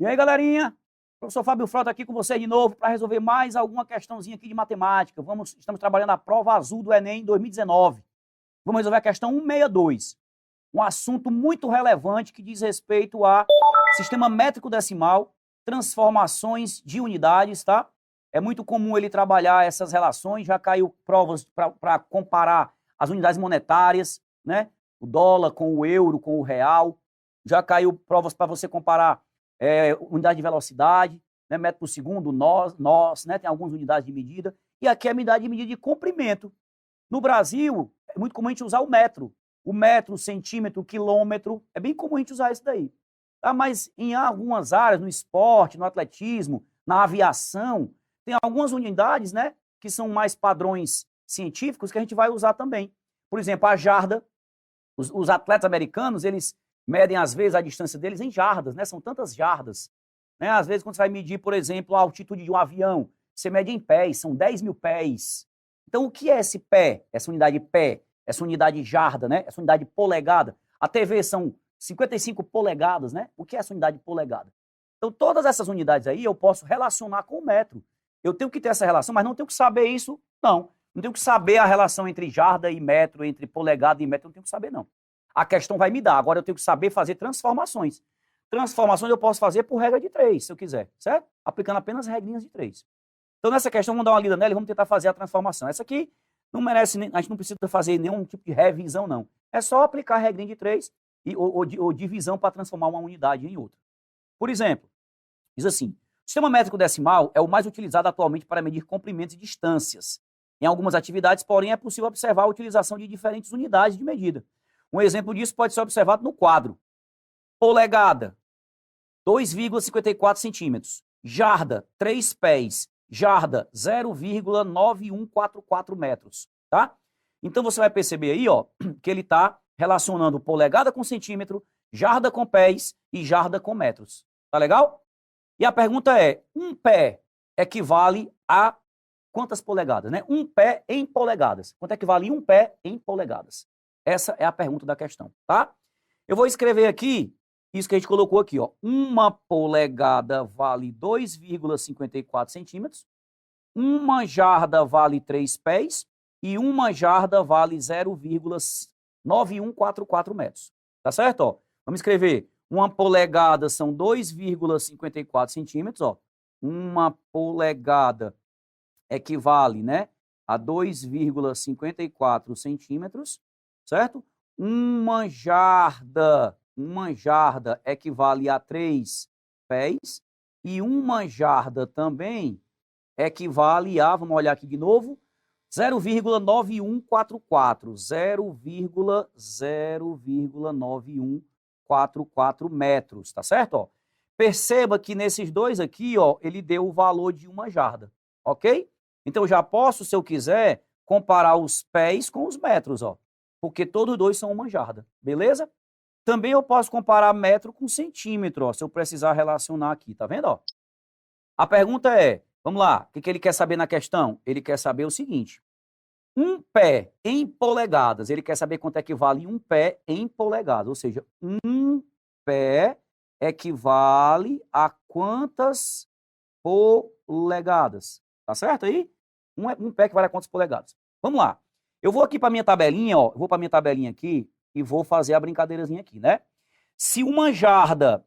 E aí, galerinha? Professor Fábio Frota aqui com vocês de novo para resolver mais alguma questãozinha aqui de matemática. Estamos trabalhando a prova azul do Enem 2019. Vamos resolver a questão 162. Um assunto muito relevante que diz respeito a sistema métrico decimal, transformações de unidades, tá? É muito comum ele trabalhar essas relações, já caiu provas para comparar as unidades monetárias, né? O dólar com o euro, com o real. Já caiu provas para você comparar unidade de velocidade, né, metro por segundo, nós, né, tem algumas unidades de medida, e aqui é a unidade de medida de comprimento. No Brasil, é muito comum a gente usar o metro, o centímetro, o quilômetro, é bem comum a gente usar isso daí. Tá? Mas em algumas áreas, no esporte, no atletismo, na aviação, tem algumas unidades, né, que são mais padrões científicos que a gente vai usar também. Por exemplo, a jarda, os atletas americanos, eles medem, às vezes, a distância deles em jardas, né? São tantas jardas. Né? Às vezes, quando você vai medir, por exemplo, a altitude de um avião, você mede em pés, são 10 mil pés. Então, o que é esse pé, essa unidade pé, essa unidade jarda, né? Essa unidade polegada? A TV são 55 polegadas, né? O que é essa unidade polegada? Então, todas essas unidades aí eu posso relacionar com o metro. Eu tenho que ter essa relação, mas não tenho que saber isso, não. Não tenho que saber a relação entre jarda e metro, entre polegada e metro, não tenho que saber, não. A questão vai me dar. Agora eu tenho que saber fazer transformações. Transformações eu posso fazer por regra de 3, se eu quiser, certo? Aplicando apenas regrinhas de 3. Então, nessa questão, vamos dar uma lida nela e vamos tentar fazer a transformação. Essa aqui não merece, a gente não precisa fazer nenhum tipo de revisão, não. É só aplicar a regrinha de 3 ou divisão para transformar uma unidade em outra. Por exemplo, diz assim, o sistema métrico decimal é o mais utilizado atualmente para medir comprimentos e distâncias. Em algumas atividades, porém, é possível observar a utilização de diferentes unidades de medida. Um exemplo disso pode ser observado no quadro. Polegada, 2,54 centímetros. Jarda, 3 pés. Jarda, 0,9144 metros. Tá? Então, você vai perceber aí, ó, que ele está relacionando polegada com centímetro, jarda com pés e jarda com metros. Tá legal? E a pergunta é, um pé equivale a quantas polegadas, né? Um pé em polegadas. Quanto equivale um pé em polegadas? Essa é a pergunta da questão, tá? Eu vou escrever aqui, isso que a gente colocou aqui, ó. Uma polegada vale 2,54 centímetros, uma jarda vale 3 pés e uma jarda vale 0,9144 metros. Tá certo? Ó, vamos escrever, uma polegada são 2,54 centímetros, ó. Uma polegada equivale, né, a 2,54 centímetros, certo? Uma jarda equivale a 3 pés e uma jarda também equivale a, vamos olhar aqui de novo, 0,9144, 0,9144 metros, tá certo? Ó, perceba que nesses dois aqui, ó, ele deu o valor de uma jarda, ok? Então, já posso, se eu quiser, comparar os pés com os metros, ó, porque todos dois são uma jarda, beleza? Também eu posso comparar metro com centímetro, ó, se eu precisar relacionar aqui, tá vendo? Ó? A pergunta é, vamos lá, o que ele quer saber na questão? Ele quer saber o seguinte, um pé em polegadas, ele quer saber quanto equivale um pé em polegadas, ou seja, um pé equivale a quantas polegadas? Tá certo aí? Um pé que vale a quantas polegadas? Vamos lá. Eu vou aqui para minha tabelinha, ó. Eu vou para minha tabelinha aqui e vou fazer a brincadeirazinha aqui, né? Se uma jarda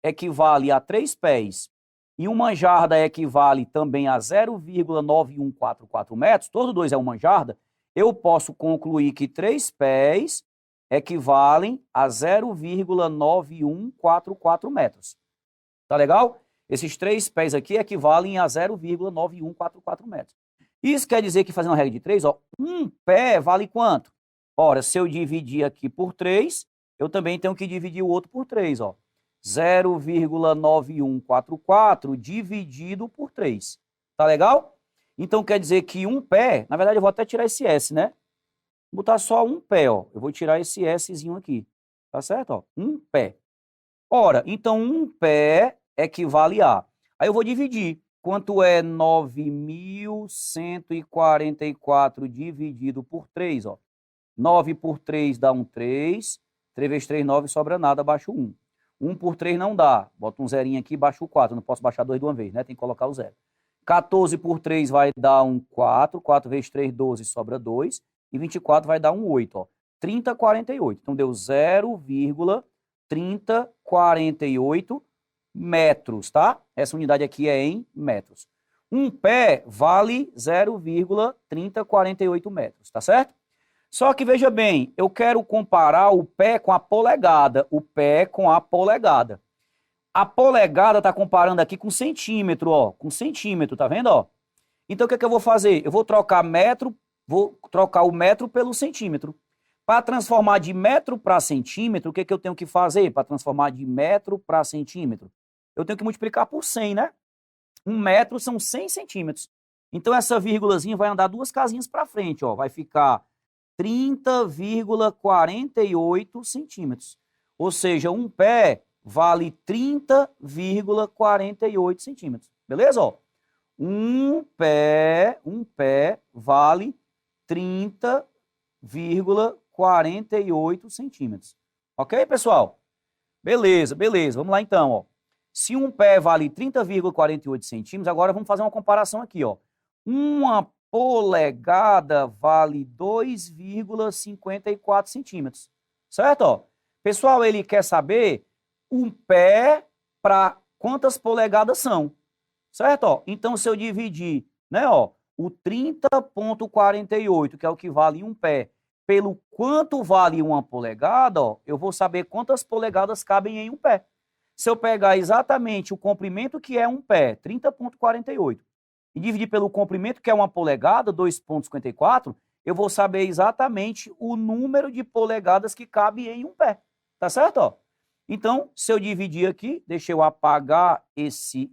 equivale a 3 pés e uma jarda equivale também a 0,9144 metros, todos dois é uma jarda, eu posso concluir que 3 pés equivalem a 0,9144 metros. Tá legal? Esses 3 pés aqui equivalem a 0,9144 metros. Isso quer dizer que, fazendo a regra de 3, ó, um pé vale quanto? Ora, se eu dividir aqui por 3, eu também tenho que dividir o outro por 3, ó. 0,9144 dividido por 3. Tá legal? Então, quer dizer que um pé, na verdade, eu vou até tirar esse S, né? Vou botar só um pé, ó. Eu vou tirar esse Szinho aqui. Tá certo? Ó? Um pé. Ora, então, um pé equivale a... Aí eu vou dividir. Quanto é 9.144 dividido por 3? Ó? 9 por 3 dá um 3. 3 vezes 3, 9, sobra nada, abaixo 1. 1 por 3 não dá. Bota um zerinho aqui e baixa o 4. Não posso baixar 2 de uma vez, né? Tem que colocar o 0. 14 por 3 vai dar um 4. 4 vezes 3, 12, sobra 2. E 24 vai dar um 8, ó. 30,48. Então, deu 0,3048 metros, tá? Essa unidade aqui é em metros. Um pé vale 0,3048 metros, tá certo? Só que, veja bem, eu quero comparar o pé com a polegada. O pé com a polegada. A polegada está comparando aqui com centímetro, ó. Com centímetro, tá vendo, ó? Então, o que é que eu vou fazer? Eu vou trocar metro, vou trocar o metro pelo centímetro. Para transformar de metro para centímetro, o que é que eu tenho que fazer para transformar de metro para centímetro? Eu tenho que multiplicar por 100, né? 1 metro são 100 centímetros. Então, essa vírgulazinha vai andar 2 casinhas para frente, ó. Vai ficar 30,48 centímetros. Ou seja, um pé vale 30,48 centímetros. Beleza? Ó? Um pé vale 30,48 centímetros. Ok, pessoal? Beleza, beleza. Vamos lá então, ó. Se um pé vale 30,48 centímetros, agora vamos fazer uma comparação aqui, ó. Uma polegada vale 2,54 centímetros. Certo? Ó? Pessoal, ele quer saber um pé para quantas polegadas são. Certo? Ó? Então, se eu dividir, né, ó, o 30,48, que é o que vale um pé, pelo quanto vale uma polegada, ó, eu vou saber quantas polegadas cabem em um pé. Se eu pegar exatamente o comprimento que é um pé, 30,48, e dividir pelo comprimento que é uma polegada, 2,54, eu vou saber exatamente o número de polegadas que cabe em um pé. Tá certo? Ó? Então, se eu dividir aqui, deixa eu apagar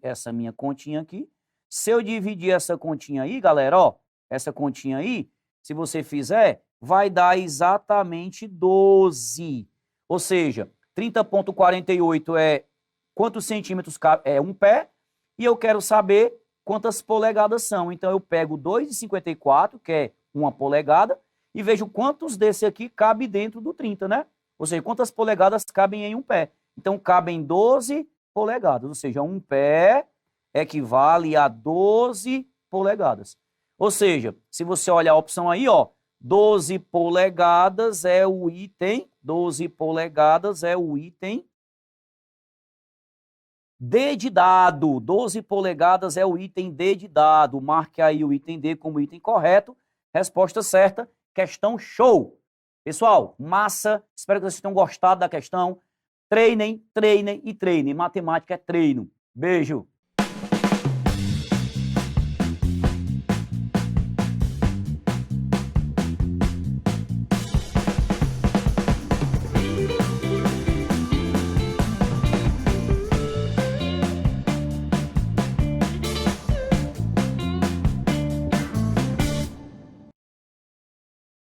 essa minha continha aqui. Se eu dividir essa continha aí, galera, ó, essa continha aí, se você fizer, vai dar exatamente 12. Ou seja, 30,48 é quantos centímetros é um pé, e eu quero saber quantas polegadas são. Então, eu pego 2,54, que é uma polegada, e vejo quantos desse aqui cabe dentro do 30, né? Ou seja, quantas polegadas cabem em um pé. Então, cabem 12 polegadas, ou seja, um pé equivale a 12 polegadas. Ou seja, se você olhar a opção aí, ó, 12 polegadas é o item, 12 polegadas é o item D de dado, 12 polegadas é o item D de dado. Marque aí o item D como item correto. Resposta certa, questão show. Pessoal, massa, espero que vocês tenham gostado da questão. Treinem, treinem e treinem. Matemática é treino. Beijo.